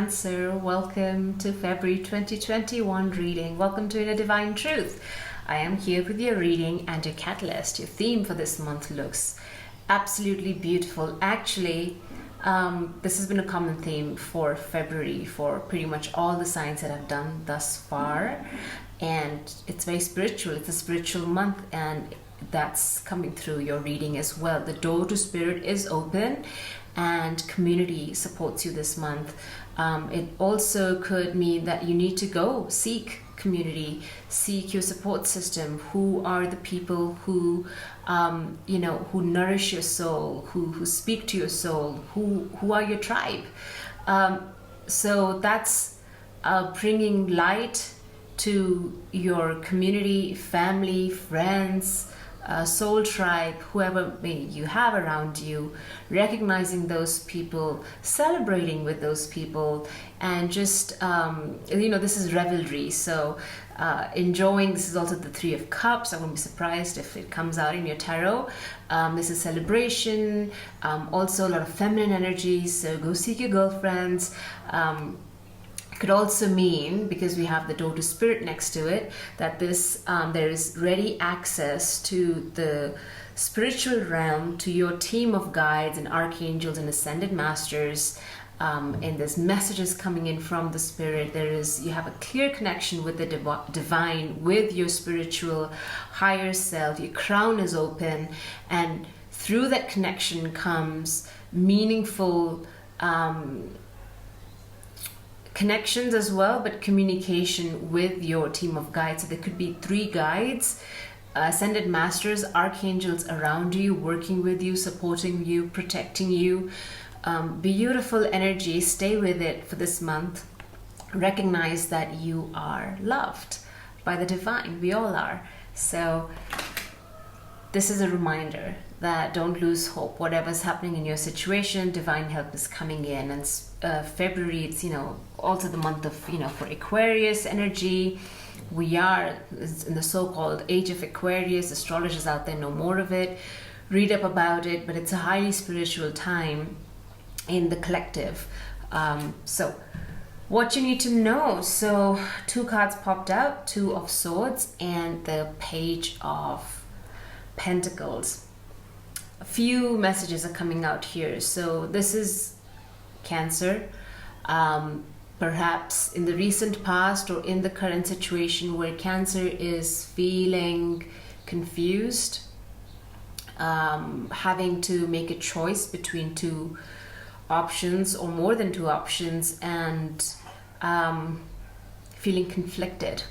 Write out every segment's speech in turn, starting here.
Cancer. Welcome to February 2021 reading. Welcome to Inner Divine Truth. I am here with your reading and your catalyst. Your theme for this month looks absolutely beautiful. Actually, this has been a common theme for February for pretty much all the signs that I've done thus far. And it's very spiritual. It's a spiritual month, and that's coming through your reading as well. The door to spirit is open and community supports you this month. It also could mean that you need to go seek community, seek your support system. Who are the people who who nourish your soul, who speak to your soul, who are your tribe? So that's bringing light to your community, family, friends, soul tribe, whoever you have around you, recognizing those people, celebrating with those people, and just this is revelry. So enjoying. This is also the Three of Cups. I wouldn't be surprised if it comes out in your tarot. This is celebration, also a lot of feminine energies. So go seek your girlfriends. Could also mean, because we have the door to spirit next to it, that this there is ready access to the spiritual realm, to your team of guides and archangels and ascended masters, and there's messages coming in from the spirit. You have a clear connection with the divine, with your spiritual higher self. Your crown is open, and through that connection comes meaningful connections as well, but communication with your team of guides. So there could be 3 guides, ascended masters, archangels around you, working with you, supporting you, protecting you. Beautiful energy. Stay with it for this month. Recognize that you are loved by the divine. We all are. So this is a reminder that don't lose hope. Whatever's happening in your situation, divine help is coming in. And February, it's also the month of for Aquarius energy. We are in the so-called age of Aquarius. Astrologers out there know more of it. Read up about it, but it's a highly spiritual time in the collective. So what you need to know. So 2 cards popped out, 2 of Swords and the Page of Pentacles. A few messages are coming out here. So this is Cancer, perhaps in the recent past or in the current situation where Cancer is feeling confused, having to make a choice between 2 options or more than 2 options, and feeling conflicted.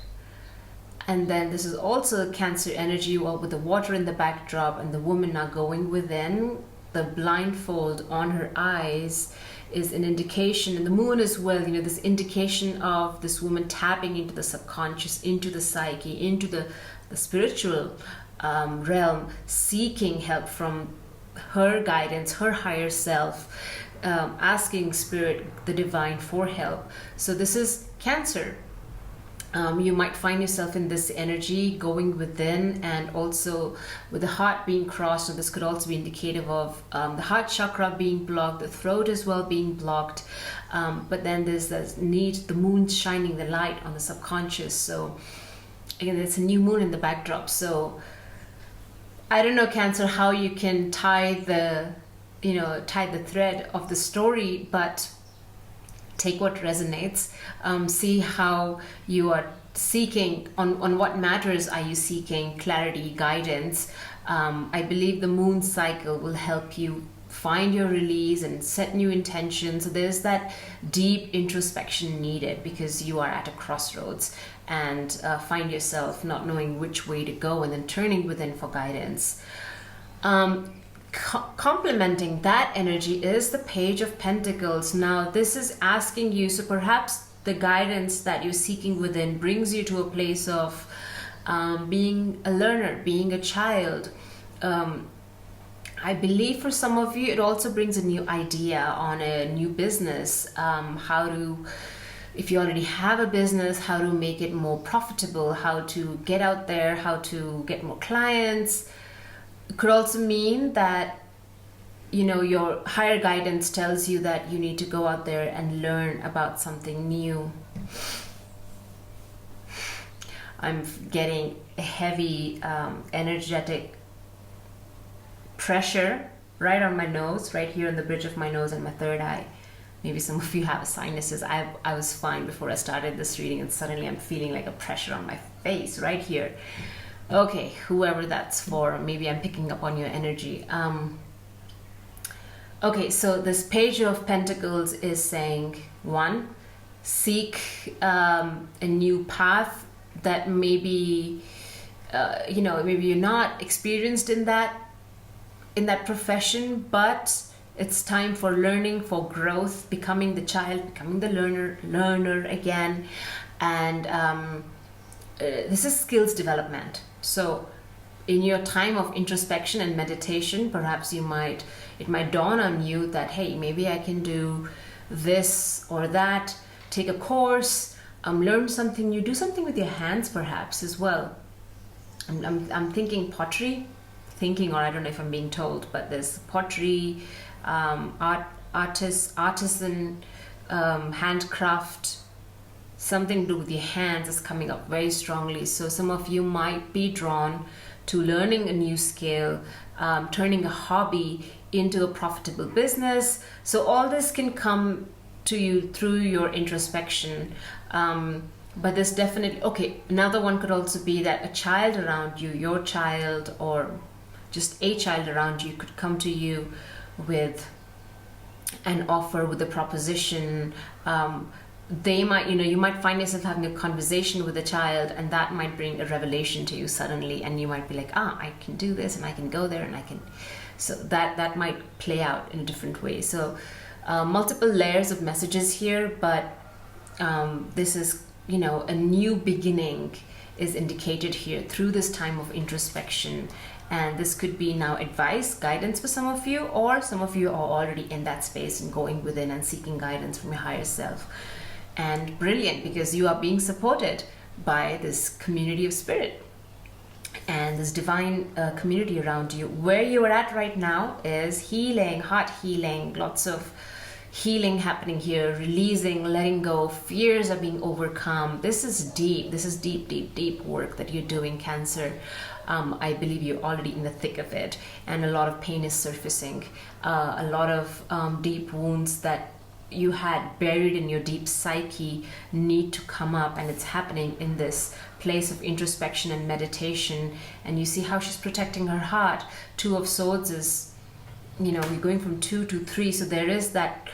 And then this is also Cancer energy, with the water in the backdrop and the woman now going within. The blindfold on her eyes is an indication, and the moon as well, this indication of this woman tapping into the subconscious, into the psyche, into the spiritual realm, seeking help from her guidance, her higher self, asking spirit, the divine, for help. So this is Cancer. You might find yourself in this energy going within, and also with the heart being crossed. So this could also be indicative of the heart chakra being blocked, the throat as well being blocked. But then there's this need, the moon shining the light on the subconscious. So again, it's a new moon in the backdrop. So I don't know, Cancer, how you can tie the thread of the story, but take what resonates. See how you are seeking, on what matters are you seeking clarity, guidance. I believe the moon cycle will help you find your release and set new intentions. So there's that deep introspection needed, because you are at a crossroads and find yourself not knowing which way to go, and then turning within for guidance. Complementing that energy is the Page of Pentacles. Now this is asking you, so perhaps the guidance that you're seeking within brings you to a place of being a learner, being a child. I believe for some of you it also brings a new idea on a new business, if you already have a business, how to make it more profitable, how to get out there, how to get more clients. It could also mean that your higher guidance tells you that you need to go out there and learn about something new. I'm getting a heavy energetic pressure right on my nose, right here on the bridge of my nose and my third eye. Maybe some of you have sinuses. I was fine before I started this reading, and suddenly I'm feeling like a pressure on my face right here. Okay, whoever that's for, maybe I'm picking up on your energy. Okay, so this Page of Pentacles is saying, one, seek a new path that maybe, maybe you're not experienced in that profession, but it's time for learning, for growth, becoming the child, becoming the learner again. And this is skills development. So in your time of introspection and meditation, perhaps it might dawn on you that, hey, maybe I can do this or that, take a course, learn something new, do something with your hands perhaps as well. I'm thinking pottery, or I don't know if I'm being told, but there's pottery, artisan, handcraft, something to do with your hands is coming up very strongly. So some of you might be drawn to learning a new skill, turning a hobby into a profitable business. So all this can come to you through your introspection. But there's definitely, okay, another one could also be that a child around you, your child, or just a child around you could come to you with an offer, with a proposition. They might, you might find yourself having a conversation with a child, and that might bring a revelation to you suddenly, and you might be like, I can do this, and I can go there, and I can. So that might play out in a different way. So multiple layers of messages here, but this is, a new beginning is indicated here through this time of introspection. And this could be now advice, guidance for some of you, or some of you are already in that space and going within and seeking guidance from your higher self. And brilliant, because you are being supported by this community of spirit and this divine community around you. Where you are at right now is healing, heart healing, lots of healing happening here, releasing, letting go, fears are being overcome. This is deep. This is deep, deep, deep work that you're doing, Cancer. I believe you're already in the thick of it, and a lot of pain is surfacing. A lot of deep wounds that you had buried in your deep psyche need to come up, and it's happening in this place of introspection and meditation. And you see how she's protecting her heart. Two of Swords is, we're going from 2 to 3, so there is that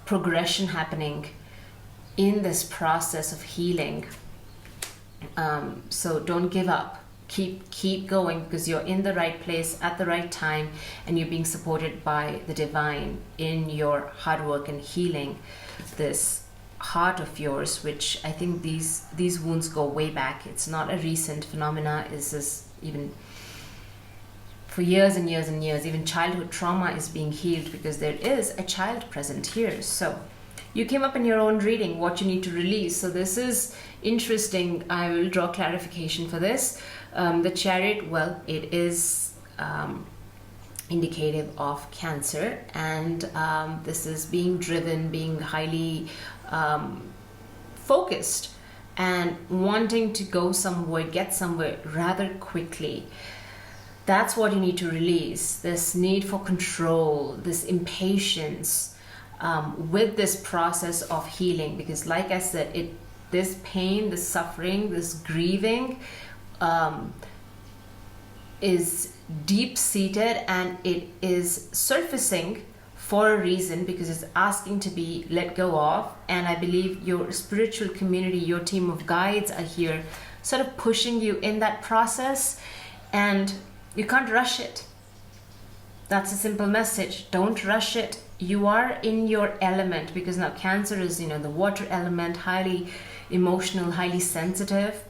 progression happening in this process of healing. So don't give up. Keep going, because you're in the right place at the right time, and you're being supported by the divine in your hard work and healing this heart of yours, which I think these wounds go way back. It's not a recent phenomena. It's just even for years and years and years. Even childhood trauma is being healed because there is a child present here. So you came up in your own reading what you need to release. So this is interesting. I will draw clarification for this. The Chariot, well, it is indicative of Cancer, and this is being driven, being highly focused, and wanting to go somewhere, get somewhere rather quickly. That's what you need to release, this need for control, this impatience with this process of healing. Because like I said, this pain, this suffering, this grieving is deep-seated, and it is surfacing for a reason, because it's asking to be let go of. And I believe your spiritual community, your team of guides are here sort of pushing you in that process, and you can't rush it. That's a simple message. Don't rush it. You are in your element, because now Cancer is, the water element, highly emotional, highly sensitive.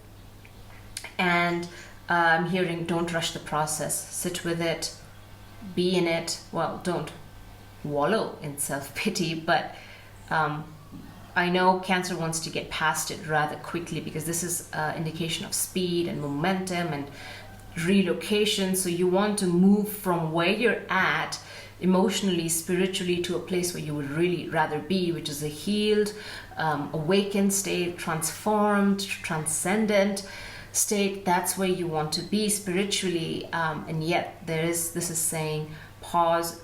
And I'm hearing, don't rush the process. Sit with it. Be in it. Well, don't wallow in self-pity, but I know Cancer wants to get past it rather quickly, because this is an indication of speed and momentum and relocation. So you want to move from where you're at emotionally, spiritually, to a place where you would really rather be, which is a healed, awakened state, transformed, transcendent state. That's where you want to be spiritually. And yet this is saying pause.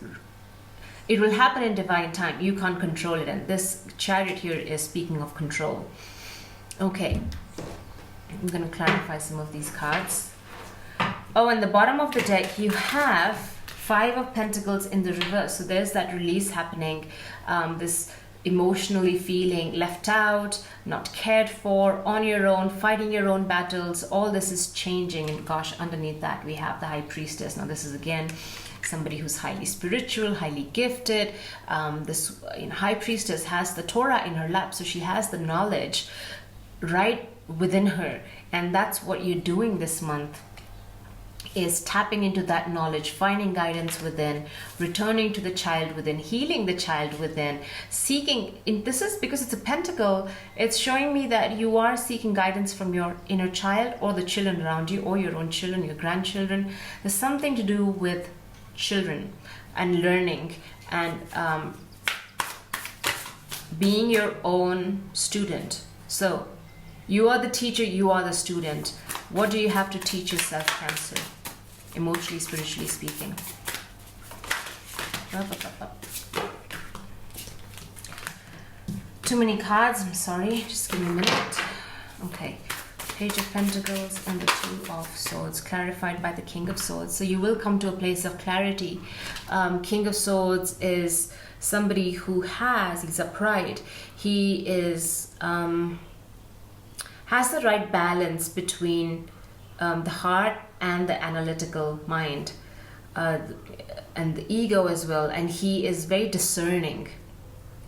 It will happen in divine time. You can't control it. And this Chariot here is speaking of control. Okay, I'm going to clarify some of these cards. Oh, and the bottom of the deck, you have Five of Pentacles in the reverse. So there's that release happening. This emotionally feeling left out, not cared for, on your own, fighting your own battles. All this is changing. And gosh, underneath that, we have the High Priestess. Now, this is again somebody who's highly spiritual, highly gifted. This High Priestess has the Torah in her lap, so she has the knowledge right within her. And that's what you're doing this month, is tapping into that knowledge, finding guidance within, returning to the child within, healing the child within, seeking. This is because it's a pentacle. It's showing me that you are seeking guidance from your inner child, or the children around you, or your own children, your grandchildren. There's something to do with children and learning and being your own student. So you are the teacher, you are the student. What do you have to teach yourself, Cancer? Emotionally, spiritually speaking. Too many cards, I'm sorry. Just give me a minute. Okay. Page of Pentacles and the Two of Swords, clarified by the King of Swords. So you will come to a place of clarity. King of Swords is somebody who he's upright. He is has the right balance between the heart and the analytical mind, and the ego as well. And he is very discerning.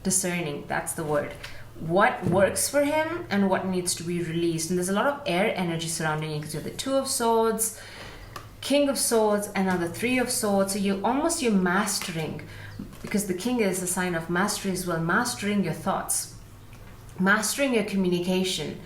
Discerning, that's the word. What works for him and what needs to be released. And there's a lot of air energy surrounding you, because you have the Two of Swords, King of Swords, and now the Three of Swords. So you're mastering, because the King is a sign of mastery as well, mastering your thoughts, mastering your communication,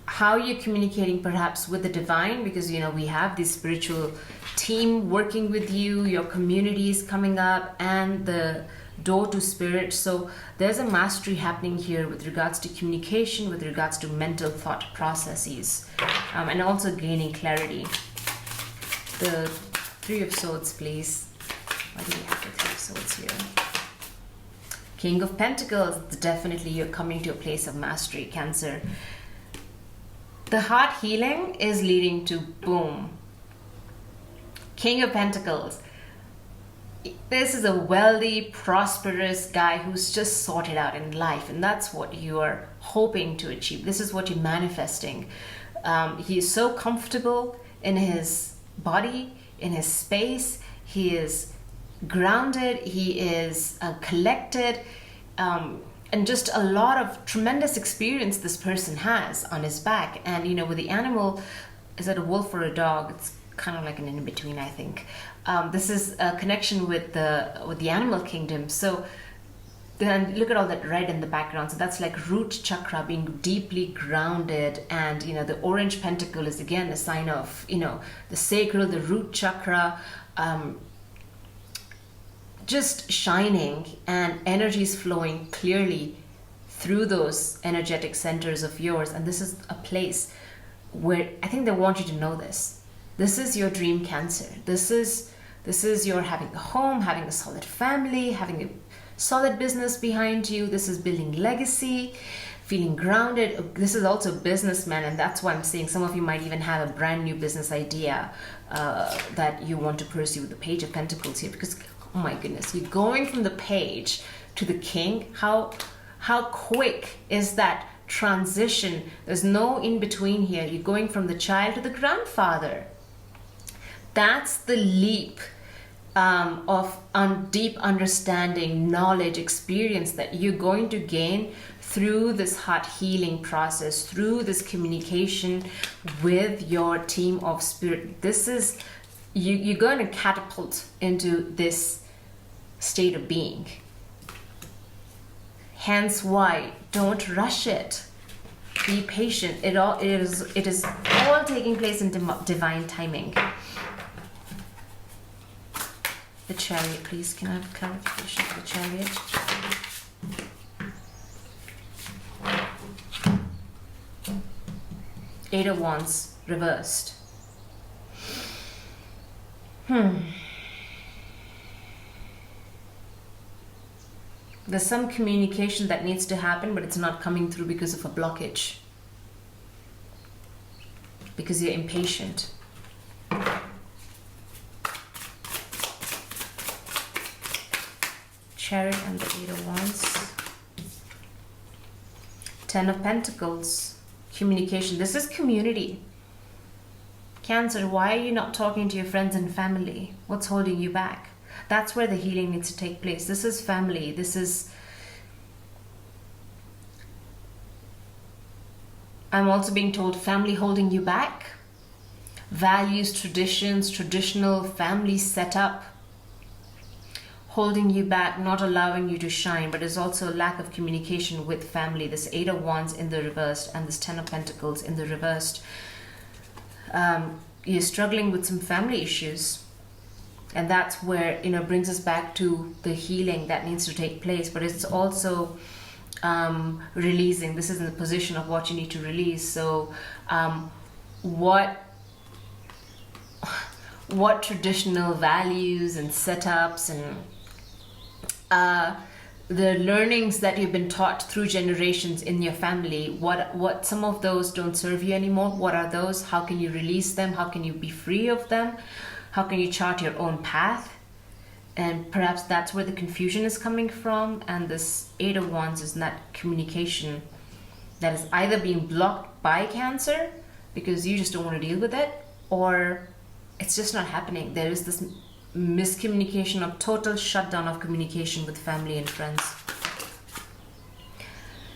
how you're communicating perhaps with the divine, because we have this spiritual team working with you, your community is coming up, and the door to spirit. So there's a mastery happening here with regards to communication, with regards to mental thought processes, and also gaining clarity. The Three of Swords, please. Why do we have the Three of Swords here? King of Pentacles, definitely you're coming to a place of mastery, Cancer. The heart healing is leading to boom. King of Pentacles. This is a wealthy, prosperous guy who's just sorted out in life, and that's what you are hoping to achieve. This is what you're manifesting. He is so comfortable in his body, in his space. He is grounded. He is collected, and just a lot of tremendous experience this person has on his back. And with the animal, is it a wolf or a dog? It's kind of like an in-between, I think. This is a connection with the animal kingdom. So then look at all that red in the background. So that's like root chakra, being deeply grounded. And the orange pentacle is again a sign of the sacral, the root chakra, just shining, and energies flowing clearly through those energetic centers of yours. And this is a place where I think they want you to know this. This is your dream, Cancer. This is your having a home, having a solid family, having a solid business behind you. This is building legacy, feeling grounded. This is also a businessman, and that's why I'm saying some of you might even have a brand new business idea that you want to pursue with the Page of Pentacles here. Because, oh my goodness, you're going from the Page to the King. How quick is that transition? There's no in between here. You're going from the child to the grandfather. That's the leap of deep understanding, knowledge, experience that you're going to gain through this heart healing process, through this communication with your team of spirit. This is, you're going to catapult into this state of being. Hence why, don't rush it. Be patient. It is all taking place in divine timing. The Chariot, please. Can I have clarification for the Chariot? Eight of Wands reversed. There's some communication that needs to happen, but it's not coming through because of a blockage. Because you're impatient. Chariot and the Eight of Wands. Ten of Pentacles. Communication. This is community. Cancer, why are you not talking to your friends and family? What's holding you back? That's where the healing needs to take place. This is family. This is... I'm also being told family holding you back. Values, traditions, traditional family setup holding you back, not allowing you to shine. But there's also a lack of communication with family. This Eight of Wands in the reversed and this Ten of Pentacles in the reversed. You're struggling with some family issues. And that's where, brings us back to the healing that needs to take place. But it's also releasing. This is in the position of what you need to release. So what traditional values and setups and the learnings that you've been taught through generations in your family, what some of those don't serve you anymore? What are those? How can you release them? How can you be free of them? How can you chart your own path? And perhaps that's where the confusion is coming from. And this Eight of Wands is that communication that is either being blocked by Cancer because you just don't want to deal with it, or it's just not happening. There is this miscommunication, of total shutdown of communication with family and friends.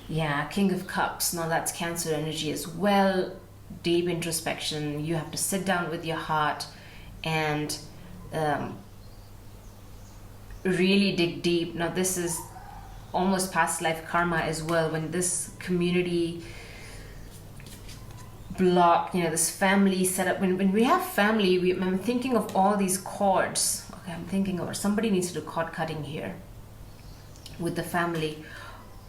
Yeah, King of Cups. Now that's Cancer energy as well. Deep introspection. You have to sit down with your heart and really dig deep. Now this is almost past life karma as well. When this community block, this family setup, when we have family, I'm thinking of all these cords. Okay, I'm thinking of somebody needs to do cord cutting here with the family.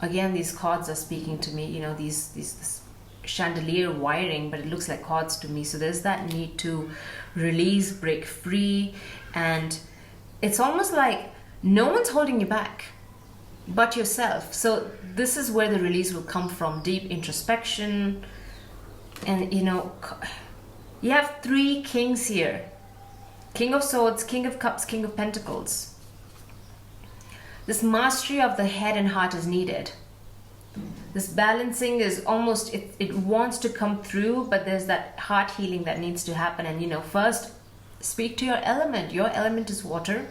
Again, these cords are speaking to me, this chandelier wiring, but it looks like cords to me. So there's that need to release, break free, and it's almost like no one's holding you back but yourself. So this is where the release will come from. Deep introspection. And you have three kings here. King of Swords, King of Cups, King of Pentacles. This mastery of the head and heart is needed. This balancing is almost, it wants to come through, but there's that heart healing that needs to happen. And first speak to your element. Your element is water.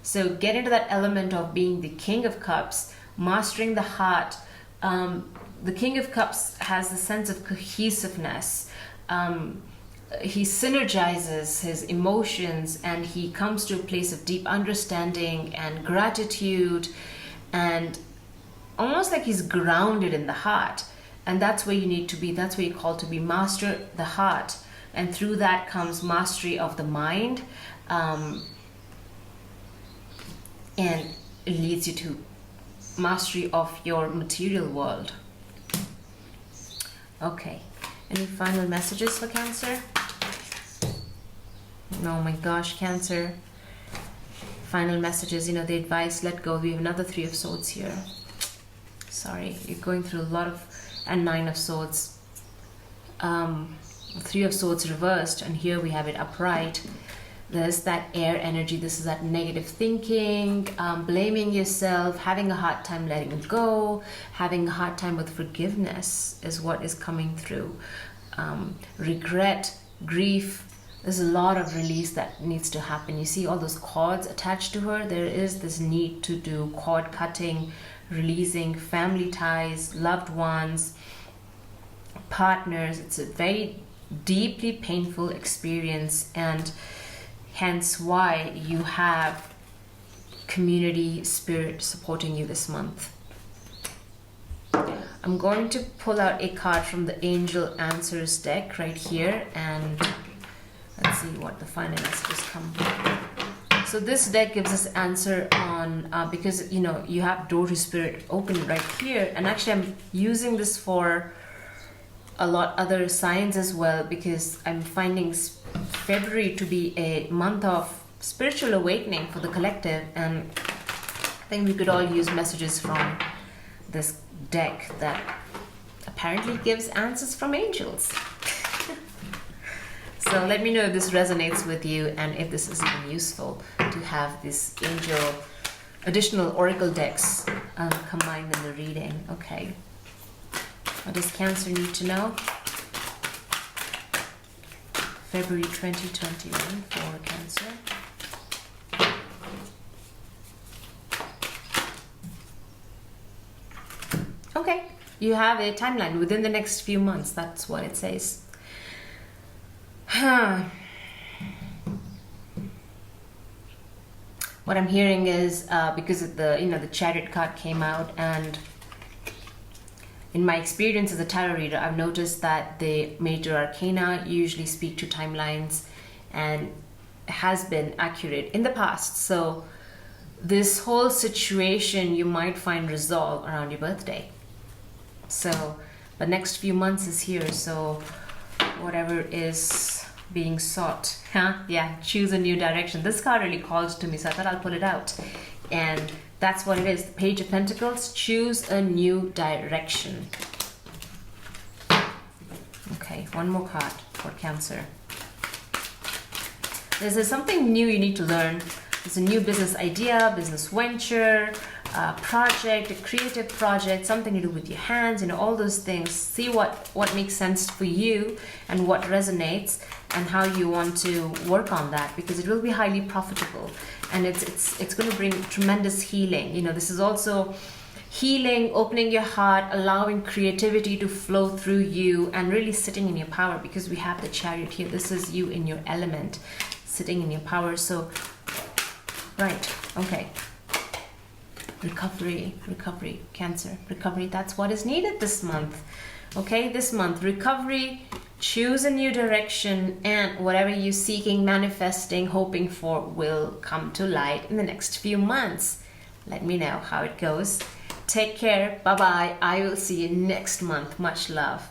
So get into that element of being the King of Cups, mastering the heart. The King of Cups has the sense of cohesiveness. He synergizes his emotions, and he comes to a place of deep understanding and gratitude, and almost like he's grounded in the heart. And that's where you need to be. That's where you're called to be. Master the heart. And through that comes mastery of the mind. And it leads you to mastery of your material world. Okay. Any final messages for Cancer? Oh my gosh, Cancer. Final messages, the advice, let go. We have another Three of Swords here. Sorry, you're going through a lot of... And Nine of Swords. Three of Swords reversed, and here we have it upright. There's that air energy. This is that negative thinking, blaming yourself, having a hard time letting it go, having a hard time with forgiveness is what is coming through. Regret, grief. There's a lot of release that needs to happen. You see all those cords attached to her. There is this need to do cord cutting, releasing family ties, loved ones, partners. It's a very deeply painful experience, and hence why you have community spirit supporting you this month. I'm I'm going to pull out a card from the Angel Answers deck right here, and let's see what the final messages come. So this deck gives us answer on, because you know, you have door to spirit open right here, and actually I'm using this for a lot other signs as well, because I'm finding February to be a month of spiritual awakening for the collective, and I think we could all use messages from this deck that apparently gives answers from angels. So let me know if this resonates with you, and if this is even useful to have this angel additional oracle decks combined in the reading. Okay, what does Cancer need to know? February 2021 for Cancer. Okay, you have a timeline within the next few months. That's what it says. What I'm hearing is because of the Chariot card came out, and in my experience as a tarot reader, I've noticed that the major arcana usually speak to timelines, and has been accurate in the past. So this whole situation you might find resolved around your birthday. So the next few months is here, so whatever is being sought, yeah, choose a new direction. This card really calls to me, so I thought I'll pull it out, and that's what it is. The Page of Pentacles, choose a new direction. Okay, one more card for Cancer. There's something new you need to learn. There's a new business idea, business venture, project, a creative project, something to do with your hands, all those things. See what makes sense for you and what resonates, and how you want to work on that, because it will be highly profitable, and it's going to bring tremendous healing. This is also healing, opening your heart, allowing creativity to flow through you, and really sitting in your power, because we have the Chariot here. This is you in your element, sitting in your power. So right, okay. Recovery, Cancer, recovery. That's what is needed this month. Okay, this month, recovery, choose a new direction, and whatever you're seeking, manifesting, hoping for will come to light in the next few months. Let me know how it goes. Take care. Bye-bye. I will see you next month. Much love.